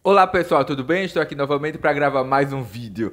Olá pessoal, tudo bem? Estou aqui novamente para gravar mais um vídeo.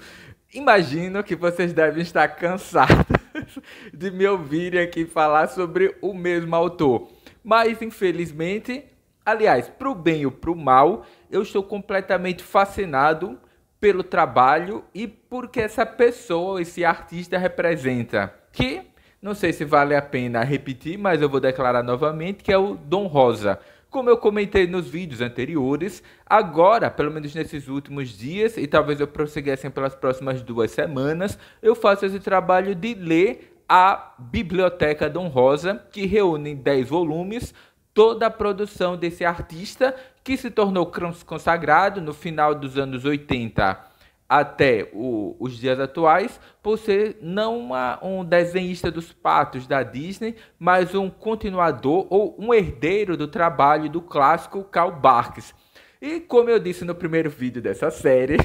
Imagino que vocês devem estar cansados de me ouvirem aqui falar sobre o mesmo autor. Mas infelizmente, aliás, pro bem ou pro mal, eu estou completamente fascinado pelo trabalho e por que essa pessoa, esse artista representa. Que não sei se vale a pena repetir, mas eu vou declarar novamente que é o Dom Rosa. Como eu comentei nos vídeos anteriores, agora, pelo menos nesses últimos dias, e talvez eu prossiga assim pelas próximas 2 semanas, eu faço esse trabalho de ler a Biblioteca Dom Rosa, que reúne em 10 volumes toda a produção desse artista que se tornou consagrado no final dos anos 80 até os dias atuais, por ser não um desenhista dos patos da Disney, mas um continuador ou um herdeiro do trabalho do clássico Karl Barks. E como eu disse no primeiro vídeo dessa série,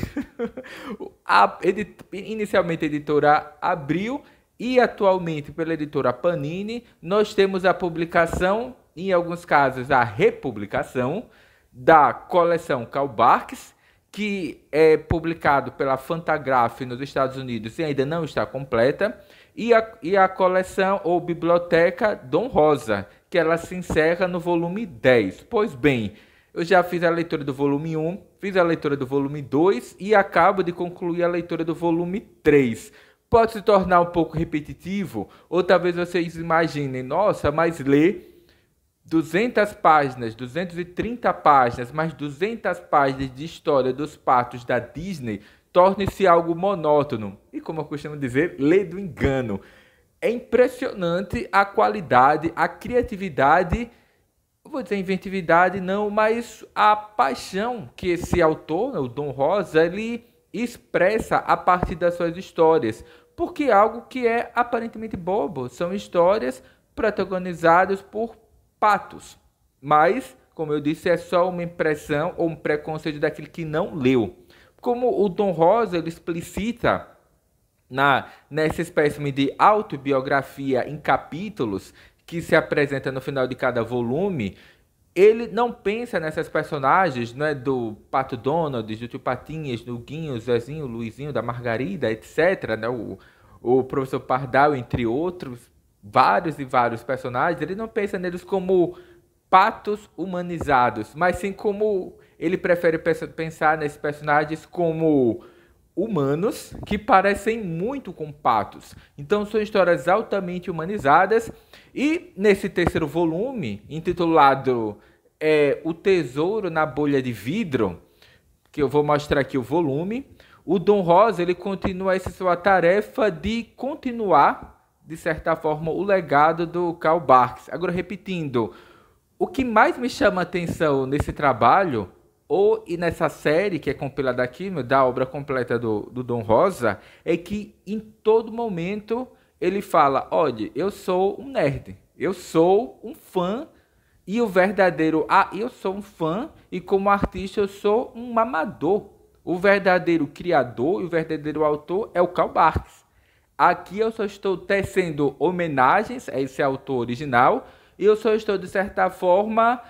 inicialmente a editora Abril e atualmente pela editora Panini, nós temos a publicação, em alguns casos a republicação, da coleção Karl Barks, que é publicado pela Fantagraph nos Estados Unidos e ainda não está completa, e a coleção ou biblioteca Dom Rosa, que ela se encerra no volume 10. Pois bem, eu já fiz a leitura do volume 1, fiz a leitura do volume 2 e acabo de concluir a leitura do volume 3. Pode se tornar um pouco repetitivo, ou talvez vocês imaginem, nossa, mas ler 200 páginas, 230 páginas, mais 200 páginas de história dos patos da Disney torne-se algo monótono. E como eu costumo dizer, lê do engano. É impressionante a qualidade, a criatividade, vou dizer inventividade não, mas a paixão que esse autor, o Dom Rosa, ele expressa a partir das suas histórias. Porque é algo que é aparentemente bobo. São histórias protagonizadas por patos. Mas, como eu disse, é só uma impressão ou um preconceito daquele que não leu. Como o Dom Rosa ele explicita nessa espécie de autobiografia em capítulos que se apresenta no final de cada volume, ele não pensa nessas personagens, né, do Pato Donald, do Tio Patinhas, do Guinho, Zezinho, Luizinho, da Margarida, etc., né, o professor Pardal, entre outros, vários e vários personagens, ele não pensa neles como patos humanizados, mas sim como ele prefere pensar nesses personagens como humanos que parecem muito com patos. Então são histórias altamente humanizadas e nesse terceiro volume, intitulado O Tesouro na Bolha de Vidro, que eu vou mostrar aqui o volume, o Dom Rosa ele continua essa sua tarefa de continuar de certa forma, o legado do Karl Barks. Agora, repetindo, o que mais me chama a atenção nesse trabalho, ou e nessa série que é compilada aqui, da obra completa do Dom Rosa, é que em todo momento ele fala, olha, eu sou um nerd, eu sou um fã, e o verdadeiro, eu sou um fã, e como artista eu sou um amador. O verdadeiro criador e o verdadeiro autor é o Karl Barks. Aqui eu só estou tecendo homenagens a esse autor original e eu só estou, de certa forma,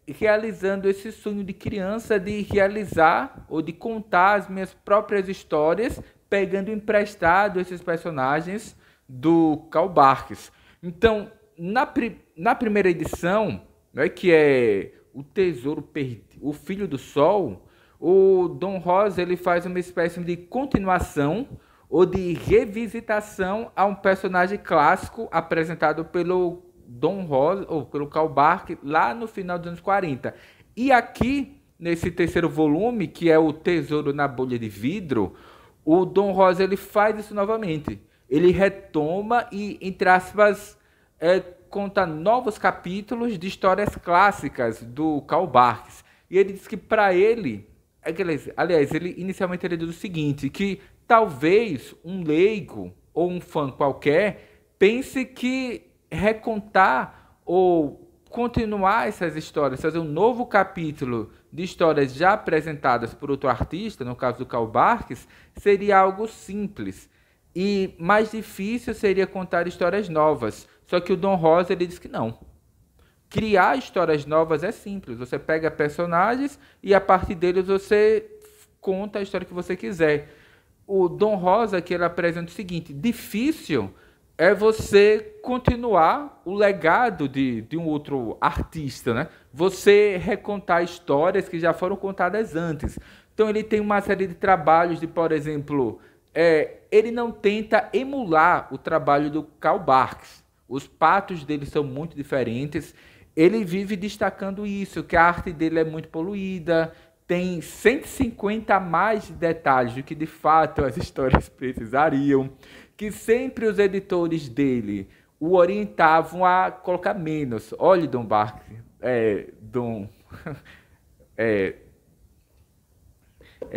realizando esse sonho de criança de realizar ou de contar as minhas próprias histórias, pegando emprestado esses personagens do Karl Barks. Então, na primeira edição, né, que é O Tesouro Perdido, O Filho do Sol, o Dom Rosa ele faz uma espécie de continuação ou de revisitação a um personagem clássico apresentado pelo Dom Rosa ou pelo Karl Barks lá no final dos anos 40. E aqui, nesse terceiro volume, que é O Tesouro na Bolha de Vidro, o Dom Rosa ele faz isso novamente. Ele retoma e, entre aspas, conta novos capítulos de histórias clássicas do Karl Barks. E ele diz que para ele, aliás, ele inicialmente ele diz o seguinte, que talvez um leigo ou um fã qualquer pense que recontar ou continuar essas histórias, fazer um novo capítulo de histórias já apresentadas por outro artista, no caso do Karl Barks, seria algo simples. E mais difícil seria contar histórias novas. Só que o Dom Rosa ele diz que não. Criar histórias novas é simples. Você pega personagens e a partir deles você conta a história que você quiser. O Dom Rosa que ele apresenta o seguinte: difícil é você continuar o legado de um outro artista, né? Você recontar histórias que já foram contadas antes. Então ele tem uma série de trabalhos de, por exemplo, ele não tenta emular o trabalho do Karl Barks. Os patos dele são muito diferentes. Ele vive destacando isso, que a arte dele é muito poluída, tem 150 a mais detalhes do que de fato as histórias precisariam, que sempre os editores dele o orientavam a colocar menos. Olhe, Dom Barks, Dom, é,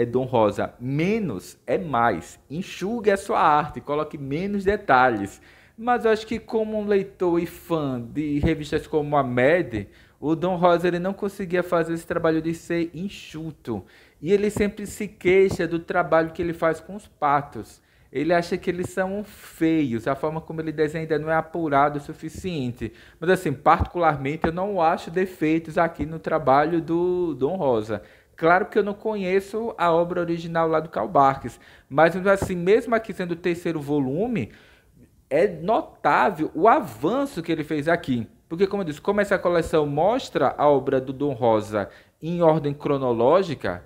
Dom Rosa, menos é mais. Enxugue a sua arte, coloque menos detalhes. Mas eu acho que como um leitor e fã de revistas como a Mad, o Dom Rosa ele não conseguia fazer esse trabalho de ser enxuto. E ele sempre se queixa do trabalho que ele faz com os patos. Ele acha que eles são feios, a forma como ele desenha ainda não é apurado o suficiente. Mas assim, particularmente eu não acho defeitos aqui no trabalho do Dom Rosa. Claro que eu não conheço a obra original lá do Karl Barks, mas assim, mesmo aqui sendo o terceiro volume, é notável o avanço que ele fez aqui. Porque, como eu disse, como essa coleção mostra a obra do Dom Rosa em ordem cronológica,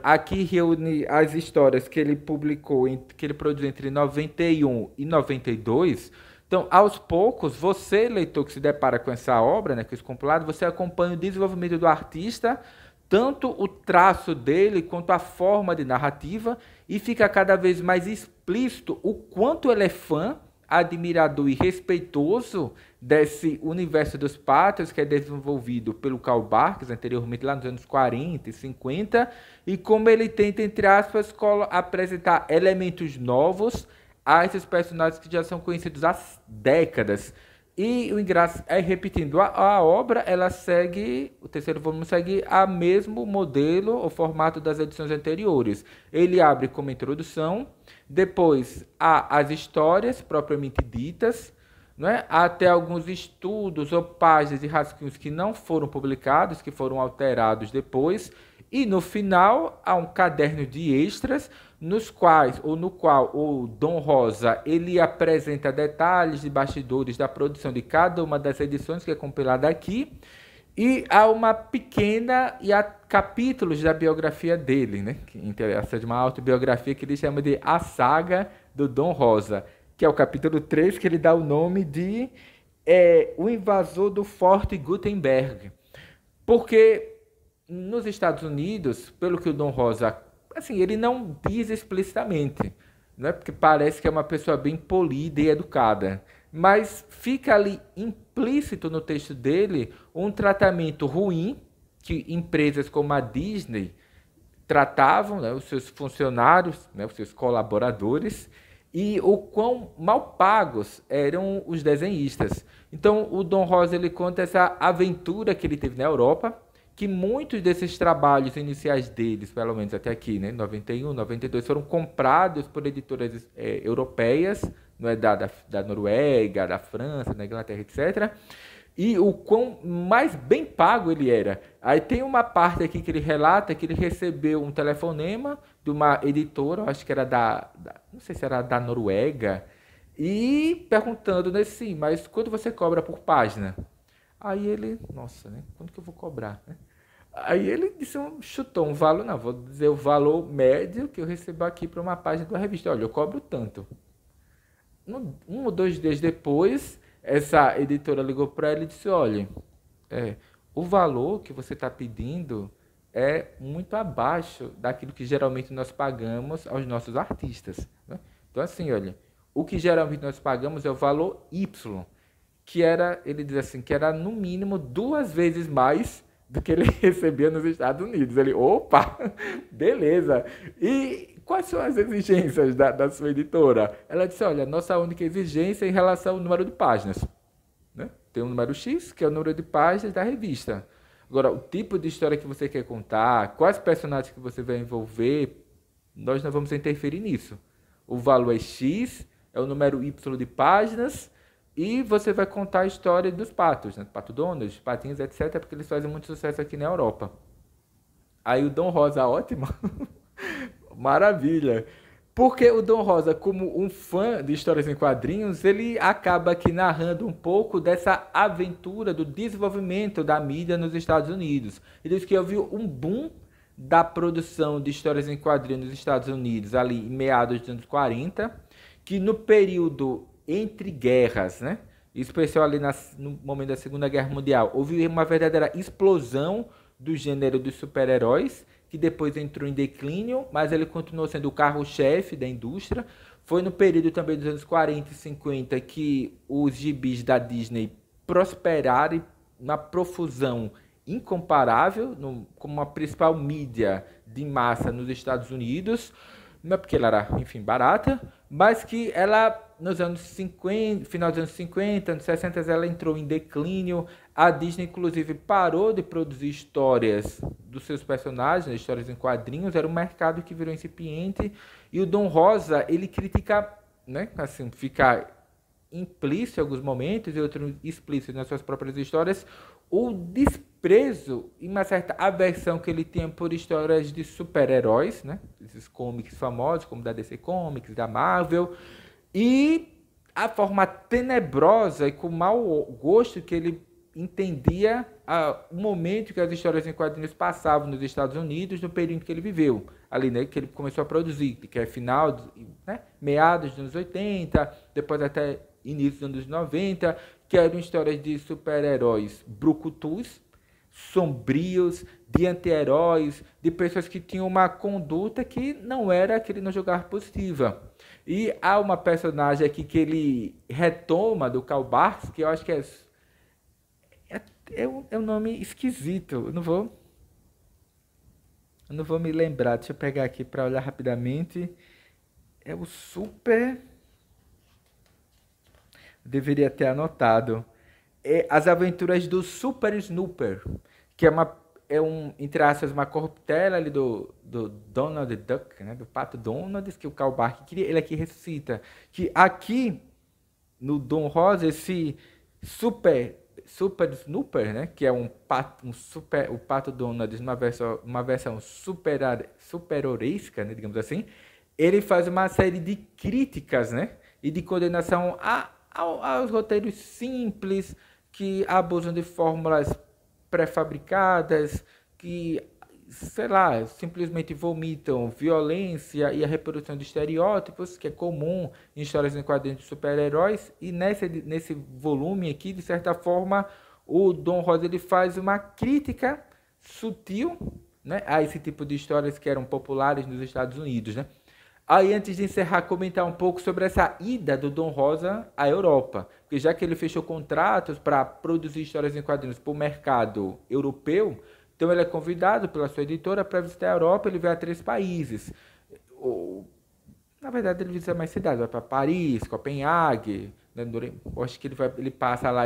aqui reúne as histórias que ele publicou, que ele produziu entre 91 e 92. Então, aos poucos, você, leitor, que se depara com essa obra, né, com esse compilado, você acompanha o desenvolvimento do artista, tanto o traço dele quanto a forma de narrativa, e fica cada vez mais explícito o quanto ele é fã, admirador e respeitoso desse universo dos patos que é desenvolvido pelo Karl Barks anteriormente lá nos anos 40 e 50, e como ele tenta, entre aspas, apresentar elementos novos a esses personagens que já são conhecidos há décadas. E o engraçado é, repetindo, a obra, ela segue, o terceiro volume segue a mesmo modelo, o formato das edições anteriores. Ele abre como introdução, depois há as histórias propriamente ditas, não é? Há até alguns estudos ou páginas e rascunhos que não foram publicados, que foram alterados depois, e no final há um caderno de extras no qual o Dom Rosa ele apresenta detalhes de bastidores da produção de cada uma das edições que é compilada aqui, e há uma pequena e há capítulos da biografia dele, né? Que interessa de uma autobiografia que ele chama de A Saga do Dom Rosa, que é o capítulo 3, que ele dá o nome de O Invasor do Forte Gutenberg. Porque nos Estados Unidos, pelo que o Dom Rosa, assim, ele não diz explicitamente, né? Porque parece que é uma pessoa bem polida e educada, mas fica ali implícito no texto dele um tratamento ruim que empresas como a Disney tratavam, né, os seus funcionários, né, os seus colaboradores, e o quão mal pagos eram os desenhistas. Então, o Dom Rosa ele conta essa aventura que ele teve na Europa, que muitos desses trabalhos iniciais deles, pelo menos até aqui, né, 91, 92, foram comprados por editoras europeias, não é, da Noruega, da França, da Inglaterra, etc. E o quão mais bem pago ele era. Aí tem uma parte aqui que ele relata que ele recebeu um telefonema de uma editora, acho que era não sei se era da Noruega, e perguntando, né, sim, mas quanto você cobra por página? Aí ele, nossa, né, quanto que eu vou cobrar, né? Aí ele disse, chutou um valor, não, vou dizer o valor médio que eu recebo aqui para uma página da revista. Olha, eu cobro tanto. Um ou 2 dias depois, essa editora ligou para ele e disse, olha, o valor que você está pedindo é muito abaixo daquilo que geralmente nós pagamos aos nossos artistas, né? Então, assim, olha, o que geralmente nós pagamos é o valor Y, que era, ele diz assim, que era no mínimo 2 vezes mais do que ele recebia nos Estados Unidos. Ele, opa, beleza. E quais são as exigências da sua editora? Ela disse, olha, nossa única exigência é em relação ao número de páginas, né? Tem um número X, que é o número de páginas da revista. Agora, o tipo de história que você quer contar, quais personagens que você vai envolver, nós não vamos interferir nisso. O valor é X, é o número Y de páginas, E você vai contar a história dos patos, né? Pato Donald, os patinhos, etc., porque eles fazem muito sucesso aqui na Europa. Aí o Dom Rosa, ótimo, maravilha. Porque o Dom Rosa, como um fã de histórias em quadrinhos, ele acaba aqui narrando um pouco dessa aventura do desenvolvimento da mídia nos Estados Unidos. Ele diz que houve um boom da produção de histórias em quadrinhos nos Estados Unidos, ali em meados dos anos 40, que no período entre guerras, né? Em especial ali no momento da Segunda Guerra Mundial, houve uma verdadeira explosão do gênero dos super-heróis, que depois entrou em declínio, mas ele continuou sendo o carro-chefe da indústria. Foi no período também dos anos 40 e 50 que os gibis da Disney prosperaram na profusão incomparável, como a principal mídia de massa nos Estados Unidos. Não é porque ela era, enfim, barata, mas que ela, nos anos 50, final dos anos 50, anos 60, ela entrou em declínio. A Disney, inclusive, parou de produzir histórias dos seus personagens, histórias em quadrinhos. Era um mercado que virou incipiente. E o Dom Rosa, ele critica, né, assim, fica implícito em alguns momentos e outros explícito nas suas próprias histórias, o desprezo e uma certa aversão que ele tinha por histórias de super-heróis, né? Esses comics famosos, como da DC Comics, da Marvel, e a forma tenebrosa e com mau gosto que ele entendia o momento que as histórias em quadrinhos passavam nos Estados Unidos, no período que ele viveu, ali, né, que ele começou a produzir, que é final, né, meados dos anos 80, depois até início dos anos 90, que eram histórias de super-heróis brucutus, sombrios, de anti-heróis, de pessoas que tinham uma conduta que não era aquele no jogar positiva. E há uma personagem aqui que ele retoma do Karl Barks, que eu acho que é um nome esquisito. Eu não vou me lembrar. Deixa eu pegar aqui para olhar rapidamente. É o Super... Deveria ter anotado. É As Aventuras do Super Snooper, que é entre aspas, uma corruptela ali do Donald Duck, né, do Pato Donald, que o Karl Barks queria, ele aqui ressuscita. Que aqui, no Dom Rosa, esse Super Snooper, né, que é o Pato Donald, uma versão superoresca, né, digamos assim, ele faz uma série de críticas, né, e de condenação aos roteiros simples, que abusam de fórmulas pré-fabricadas, que, sei lá, simplesmente vomitam violência e a reprodução de estereótipos, que é comum em histórias em quadrinhos de super-heróis. E nesse volume aqui, de certa forma, o Dom Rosa ele faz uma crítica sutil, né, a esse tipo de histórias que eram populares nos Estados Unidos, né? Aí, antes de encerrar, comentar um pouco sobre essa ida do Dom Rosa à Europa. Porque já que ele fechou contratos para produzir histórias em quadrinhos para o mercado europeu, então ele é convidado pela sua editora para visitar a Europa. Ele vai a 3 países. Na verdade, ele visita mais cidades. Vai para Paris, Copenhague. Né? Acho que ele passa lá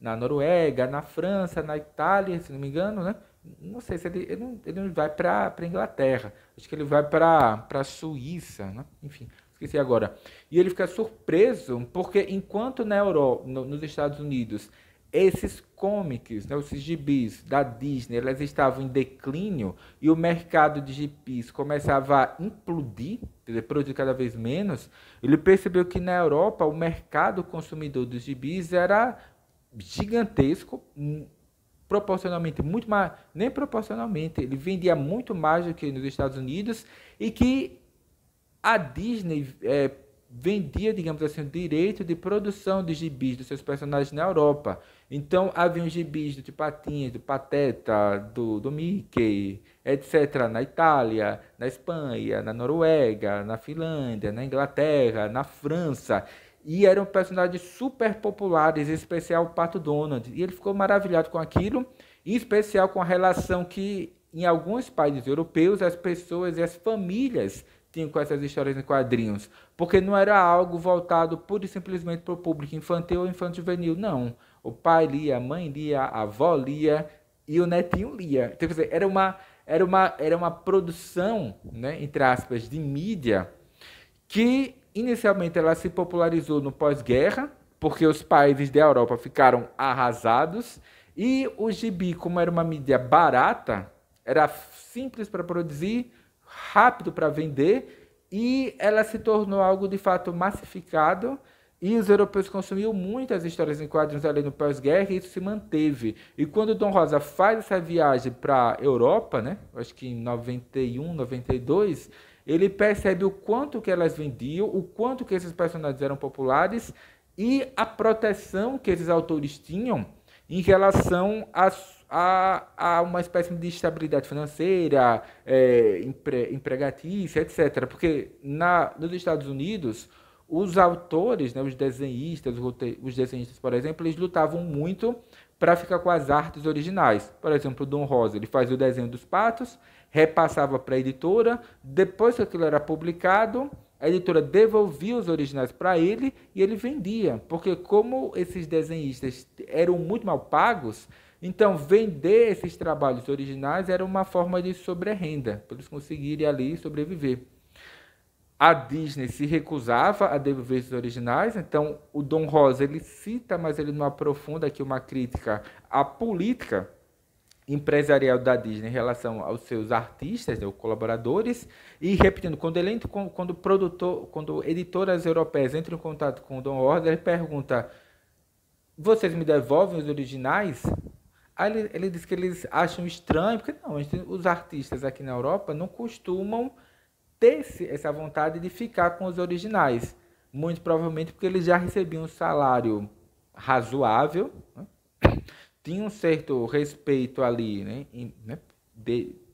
na Noruega, na França, na Itália, se não me engano, né? Não sei se ele não vai para Inglaterra. Acho que ele vai para a Suíça, né? Enfim, esqueci agora. E ele fica surpreso porque enquanto na Europa, nos Estados Unidos, esses comics, né, esses gibis da Disney, elas estavam em declínio e o mercado de gibis começava a implodir, quer dizer, produzir cada vez menos, ele percebeu que na Europa o mercado consumidor dos gibis era gigantesco, proporcionalmente muito mais, nem proporcionalmente, ele vendia muito mais do que nos Estados Unidos, e que a Disney vendia, digamos assim, o direito de produção de gibis dos seus personagens na Europa. Então, havia um gibis do Patinhas, do Pateta, do Mickey, etc., na Itália, na Espanha, na Noruega, na Finlândia, na Inglaterra, na França. E eram personagens super populares, em especial o Pato Donald. E ele ficou maravilhado com aquilo, em especial com a relação que, em alguns países europeus, as pessoas e as famílias tinham com essas histórias em quadrinhos. Porque não era algo voltado pura e simplesmente para o público infantil ou infanto-juvenil, não. O pai lia, a mãe lia, a avó lia e o netinho lia. Então, quer dizer, era uma produção, né, entre aspas, de mídia que inicialmente ela se popularizou no pós-guerra, porque os países da Europa ficaram arrasados e o gibi, como era uma mídia barata, era simples para produzir, rápido para vender e ela se tornou algo de fato massificado e os europeus consumiam muitas histórias em quadrinhos ali no pós-guerra e isso se manteve. E quando o Dom Rosa faz essa viagem para a Europa, né, acho que em 91, 92, ele percebe o quanto que elas vendiam, o quanto que esses personagens eram populares e a proteção que esses autores tinham em relação a uma espécie de estabilidade financeira, empregatícia, etc. Porque nos Estados Unidos, os autores, né, os desenhistas, por exemplo, eles lutavam muito para ficar com as artes originais. Por exemplo, o Dom Rosa, ele fazia o desenho dos patos, repassava para a editora, depois que aquilo era publicado, a editora devolvia os originais para ele e ele vendia, porque como esses desenhistas eram muito mal pagos, então vender esses trabalhos originais era uma forma de sobrerrenda, para eles conseguirem ali sobreviver. A Disney se recusava a devolver esses originais, então o Dom Rosa ele cita, mas ele não aprofunda aqui uma crítica à política empresarial da Disney em relação aos seus artistas, né, os colaboradores, e repetindo, quando editoras europeias entram em contato com o Don Rosa, ele pergunta: vocês me devolvem os originais? Aí ele diz que eles acham estranho, porque não, os artistas aqui na Europa não costumam ter essa vontade de ficar com os originais, muito provavelmente porque eles já recebiam um salário razoável, né? Tinha um certo respeito ali, né,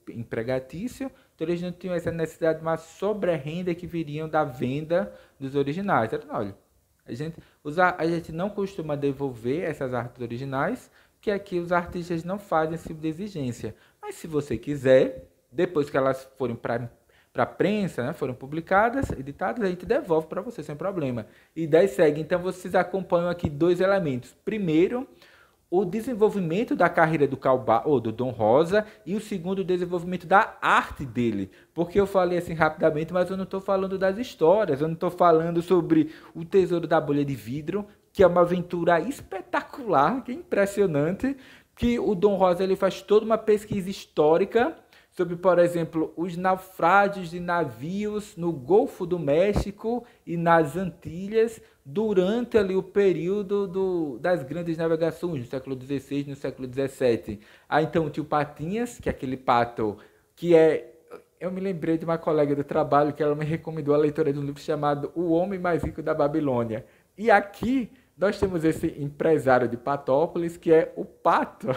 empregatício, então eles não tinham essa necessidade de uma sobre-renda que viriam da venda dos originais. Então, olha, a gente não costuma devolver essas artes originais, que aqui os artistas não fazem esse tipo de exigência. Mas se você quiser, depois que elas forem para a prensa, né, foram publicadas, editadas, a gente devolve para você sem problema. E daí segue. Então vocês acompanham aqui dois elementos. Primeiro, o desenvolvimento da carreira do Dom Rosa, e o segundo, o desenvolvimento da arte dele. Porque eu falei assim rapidamente, mas eu não estou falando das histórias, eu não estou falando sobre o Tesouro da Bolha de Vidro, que é uma aventura espetacular, que é impressionante, que o Dom Rosa ele faz toda uma pesquisa histórica sobre, por exemplo, os naufrágios de navios no Golfo do México e nas Antilhas durante ali o período das grandes navegações, no século XVI e no século XVII. Então, o tio Patinhas, que é aquele pato que é... Eu me lembrei de uma colega do trabalho que ela me recomendou a leitura de um livro chamado O Homem Mais Rico da Babilônia. E aqui nós temos esse empresário de Patópolis, que é o pato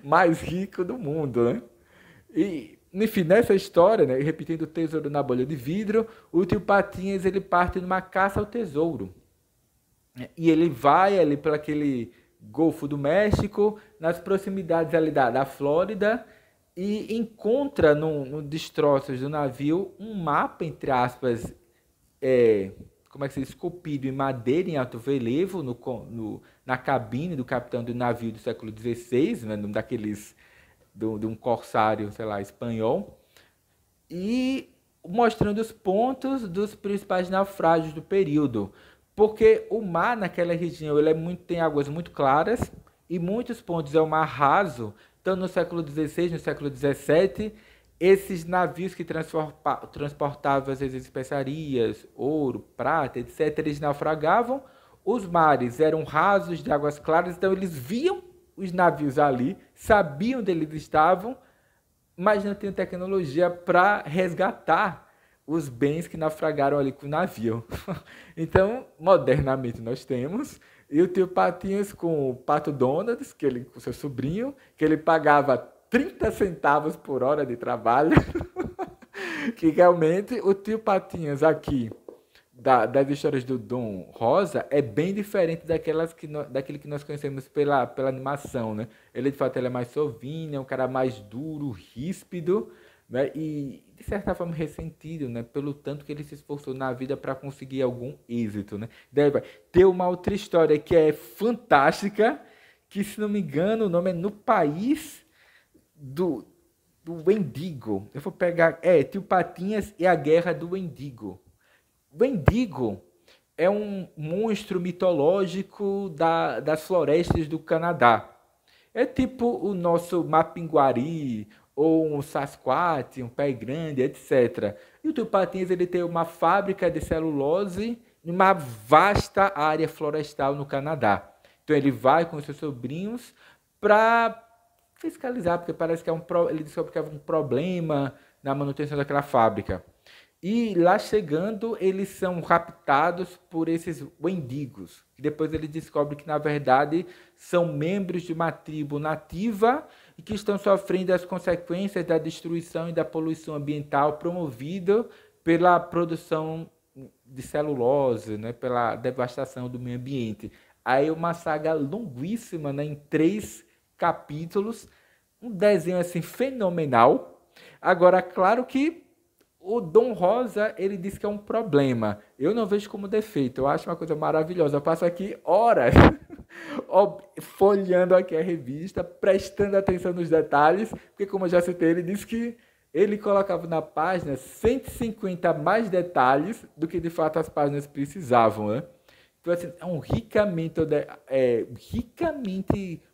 mais rico do mundo, né? E, enfim, nessa história, né, repetindo o Tesouro na Bolha de Vidro, o tio Patinhas ele parte numa caça ao tesouro. E ele vai ali para aquele Golfo do México, nas proximidades ali da Flórida, e encontra no destroços do navio um mapa, entre aspas, como é que se diz, esculpido em madeira em alto relevo na cabine do capitão do navio do século XVI, né, daqueles... de um corsário, sei lá, espanhol, e mostrando os pontos dos principais naufrágios do período, porque o mar naquela região tem águas muito claras e muitos pontos é um mar raso. Então, no século XVI, no século XVII, esses navios que transportavam às vezes especiarias, ouro, prata, etc., eles naufragavam. Os mares eram rasos, de águas claras, então eles viam os navios ali, sabiam onde eles estavam, mas não tinham tecnologia para resgatar os bens que naufragaram ali com o navio. Então, modernamente nós temos, e o tio Patinhas com o Pato Donald, com seu sobrinho, que ele pagava 30 centavos por hora de trabalho, que realmente o tio Patinhas aqui, das histórias do Dom Rosa é bem diferente daquele que nós conhecemos pela animação, né? Ele, de fato, ele é mais sovinho, é um cara mais duro, ríspido, né? E, de certa forma, ressentido, né? Pelo tanto que ele se esforçou na vida para conseguir algum êxito, né? Daí vai ter uma outra história que é fantástica, que, se não me engano, o nome é No País do Wendigo. Eu vou pegar... Tio Patinhas e a Guerra do Wendigo. O Wendigo é um monstro mitológico das florestas do Canadá. É tipo o nosso Mapinguari, ou um Sasquatch, um pé grande, etc. E o Tio Patinhas ele tem uma fábrica de celulose em uma vasta área florestal no Canadá. Então ele vai com os seus sobrinhos para fiscalizar, porque parece que ele descobre que é um problema na manutenção daquela fábrica. E lá chegando, eles são raptados por esses Wendigos. E depois ele descobre que, na verdade, são membros de uma tribo nativa e que estão sofrendo as consequências da destruição e da poluição ambiental promovida pela produção de celulose, né, pela devastação do meio ambiente. Aí é uma saga longuíssima, né, em 3 capítulos, um desenho assim fenomenal. Agora, claro que o Dom Rosa, ele diz que é um problema. Eu não vejo como defeito. Eu acho uma coisa maravilhosa. Eu passo aqui horas folheando aqui a revista, prestando atenção nos detalhes, porque como eu já citei, ele disse que ele colocava na página 150 mais detalhes do que de fato as páginas precisavam, né? Então, assim, é um ricamente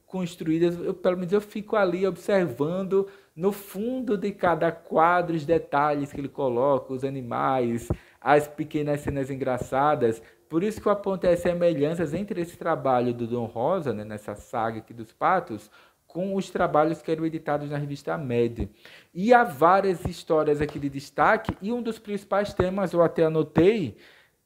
construídas. Pelo menos eu fico ali observando no fundo de cada quadro os detalhes que ele coloca, os animais, as pequenas cenas engraçadas. Por isso que eu apontei as semelhanças entre esse trabalho do Dom Rosa, né, nessa saga aqui dos patos, com os trabalhos que eram editados na revista Mad. E há várias histórias aqui de destaque, e um dos principais temas, eu até anotei,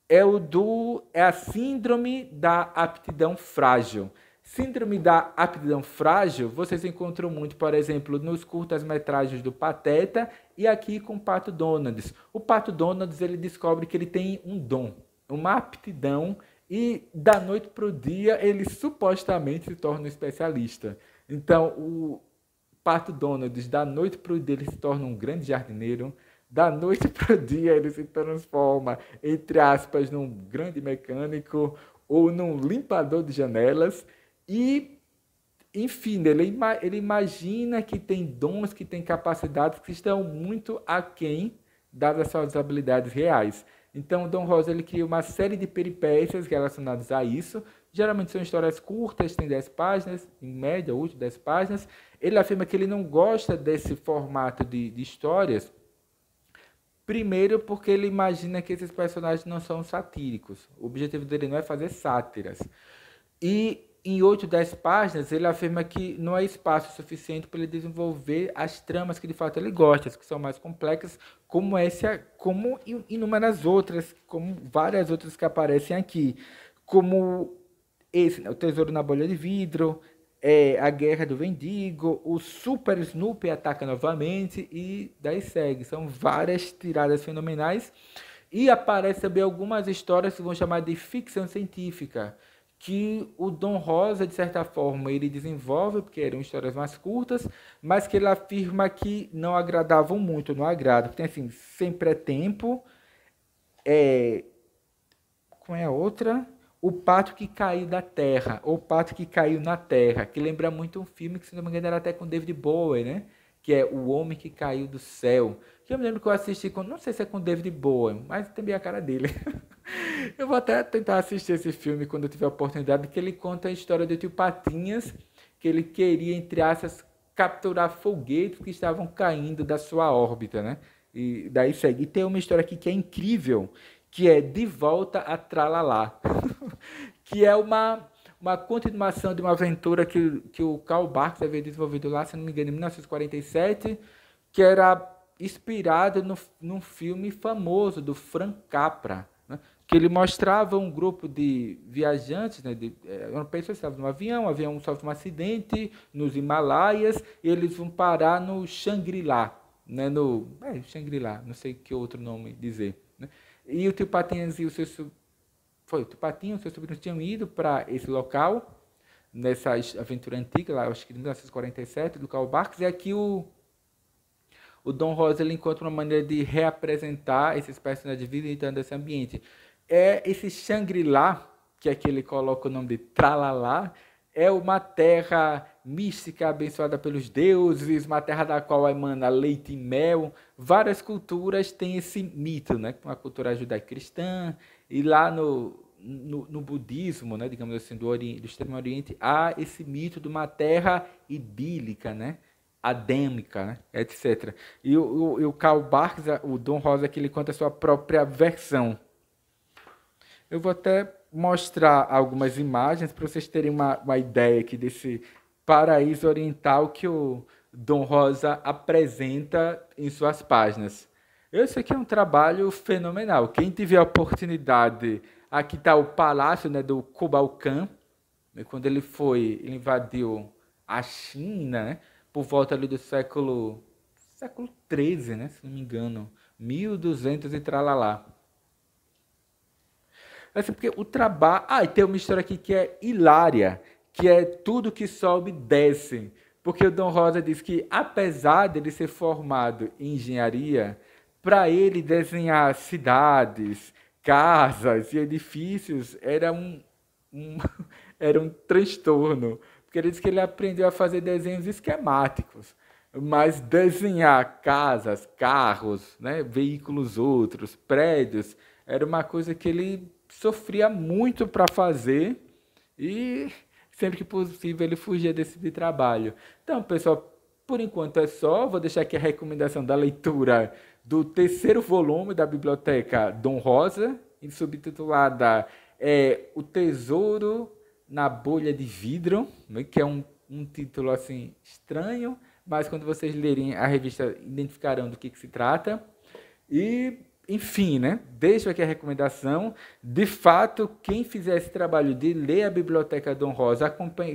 é a síndrome da aptidão frágil. Síndrome da aptidão frágil, vocês encontram muito, por exemplo, nos curtas-metragens do Pateta e aqui com o Pato Donald. O Pato Donald, ele descobre que ele tem um dom, uma aptidão, e da noite para o dia ele supostamente se torna um especialista. Então, o Pato Donald, da noite para o dia, ele se torna um grande jardineiro. Da noite para o dia, ele se transforma, entre aspas, num grande mecânico ou num limpador de janelas. E, enfim, ele imagina que tem dons, que tem capacidades que estão muito aquém das suas habilidades reais. Então, Dom Rosa ele cria uma série de peripécias relacionadas a isso. Geralmente são histórias curtas, tem 10 páginas, em média, 8, 10 páginas. Ele afirma que ele não gosta desse formato de histórias. Primeiro, porque ele imagina que esses personagens não são satíricos. O objetivo dele não é fazer sátiras. E em 8, 10 páginas, ele afirma que não há espaço suficiente para ele desenvolver as tramas que de fato ele gosta, as que são mais complexas, como essa, como inúmeras outras, como várias outras que aparecem aqui. Como esse, né, o Tesouro na Bolha de Vidro, a Guerra do Vendigo, o Super Snoopy ataca novamente e daí segue. São várias tiradas fenomenais e aparecem também algumas histórias que vão chamar de ficção científica, que o Dom Rosa, de certa forma, ele desenvolve, porque eram histórias mais curtas, mas que ele afirma que não agradavam muito, não agrada. Tem assim, Sempre é Tempo, como é a outra? O Pato que Caiu da Terra, ou O Pato que Caiu na Terra, que lembra muito um filme que, se não me engano, era até com David Bowie, né? Que é O Homem que Caiu do Céu. Que eu me lembro que eu assisti, não sei se é com David Bowie, mas também a cara dele. Eu vou até tentar assistir esse filme quando eu tiver a oportunidade, que ele conta a história do Tio Patinhas, que ele queria, entre aspas, capturar foguetes que estavam caindo da sua órbita, né? E daí segue. E tem uma história aqui que é incrível, que é De Volta a Tralalá, que é uma continuação de uma aventura que o Karl Barks havia desenvolvido lá, se não me engano, em 1947, que era inspirado num filme famoso do Frank Capra, né? Que ele mostrava um grupo de viajantes, né, uma pessoa estava no avião, o avião sofre um acidente nos Himalaias e eles vão parar no Shangri-La, né, Shangri-La, não sei que outro nome dizer, né? E o Tio Patinhas e o seu o Tio Patinhas e os seus sobrinhos tinham ido para esse local nessa aventura antiga, lá acho que em 1947, do Karl Barks, e aqui o Dom Rosa ele encontra uma maneira de reapresentar esses personagens visitando esse ambiente. Esse Shangri-La, que aqui ele coloca o nome de Tralalá, é uma terra mística abençoada pelos deuses, uma terra da qual emana leite e mel. Várias culturas têm esse mito, né? Uma cultura judaico-cristã, e lá no budismo, né, digamos assim, do Extremo Oriente, há esse mito de uma terra idílica, né, adêmica, né, etc. E o Karl Barks, o Dom Rosa, que ele conta a sua própria versão. Eu vou até mostrar algumas imagens para vocês terem uma ideia aqui desse paraíso oriental que o Dom Rosa apresenta em suas páginas. Esse aqui é um trabalho fenomenal. Quem tiver a oportunidade, aqui está o palácio, né, do Kublai, quando ele invadiu a China, né, por volta ali do século 13, né, se não me engano, 1200 e tralalá. Assim, porque o trabalho. Ah, e tem uma história aqui que é hilária, que é tudo que sobe desce. Porque o Dom Rosa diz que, apesar dele ser formado em engenharia, para ele desenhar cidades, casas e edifícios um, era um transtorno. Porque ele diz que ele aprendeu a fazer desenhos esquemáticos. Mas desenhar casas, carros, né, veículos outros, prédios, era uma coisa que ele sofria muito para fazer e sempre que possível ele fugia desse de trabalho. Então, pessoal, por enquanto é só. Vou deixar aqui a recomendação da leitura do terceiro volume da Biblioteca Dom Rosa, subtitulada O Tesouro na Bolha de Vidro, que é um título assim estranho, mas quando vocês lerem a revista identificarão do que se trata. E, enfim, né? Deixo aqui a recomendação. De fato, quem fizer esse trabalho de ler a Biblioteca Dom Rosa,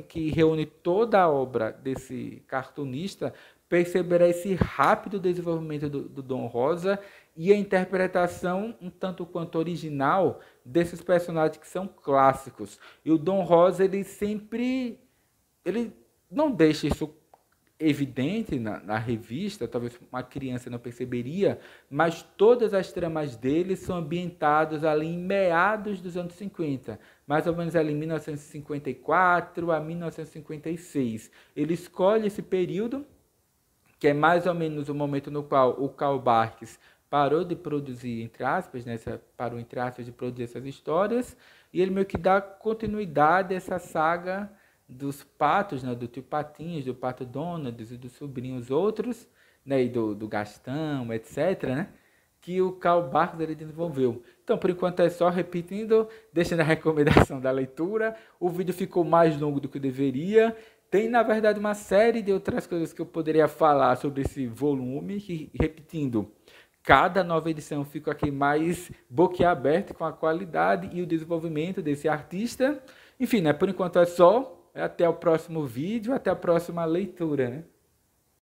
que reúne toda a obra desse cartunista, perceberá esse rápido desenvolvimento do Dom Rosa e a interpretação um tanto quanto original desses personagens que são clássicos. E o Dom Rosa, ele não deixa isso evidente na revista, talvez uma criança não perceberia, mas todas as tramas dele são ambientadas ali em meados dos anos 50, mais ou menos ali em 1954 a 1956. Ele escolhe esse período, que é mais ou menos o momento no qual o Karl Barks parou de produzir, entre aspas, né, parou, entre aspas, de produzir essas histórias, e ele meio que dá continuidade a essa saga dos patos, né, do tio Patinhas, do pato Donald e dos sobrinhos outros, né, e do Gastão, etc., né, que o Karl Barks ele desenvolveu. Então, por enquanto é só, repetindo, deixando a recomendação da leitura. O vídeo ficou mais longo do que deveria. Tem, na verdade, uma série de outras coisas que eu poderia falar sobre esse volume, que, repetindo, cada nova edição fica aqui mais boquiaberto com a qualidade e o desenvolvimento desse artista. Enfim, né, por enquanto é só. Até o próximo vídeo, até a próxima leitura, né?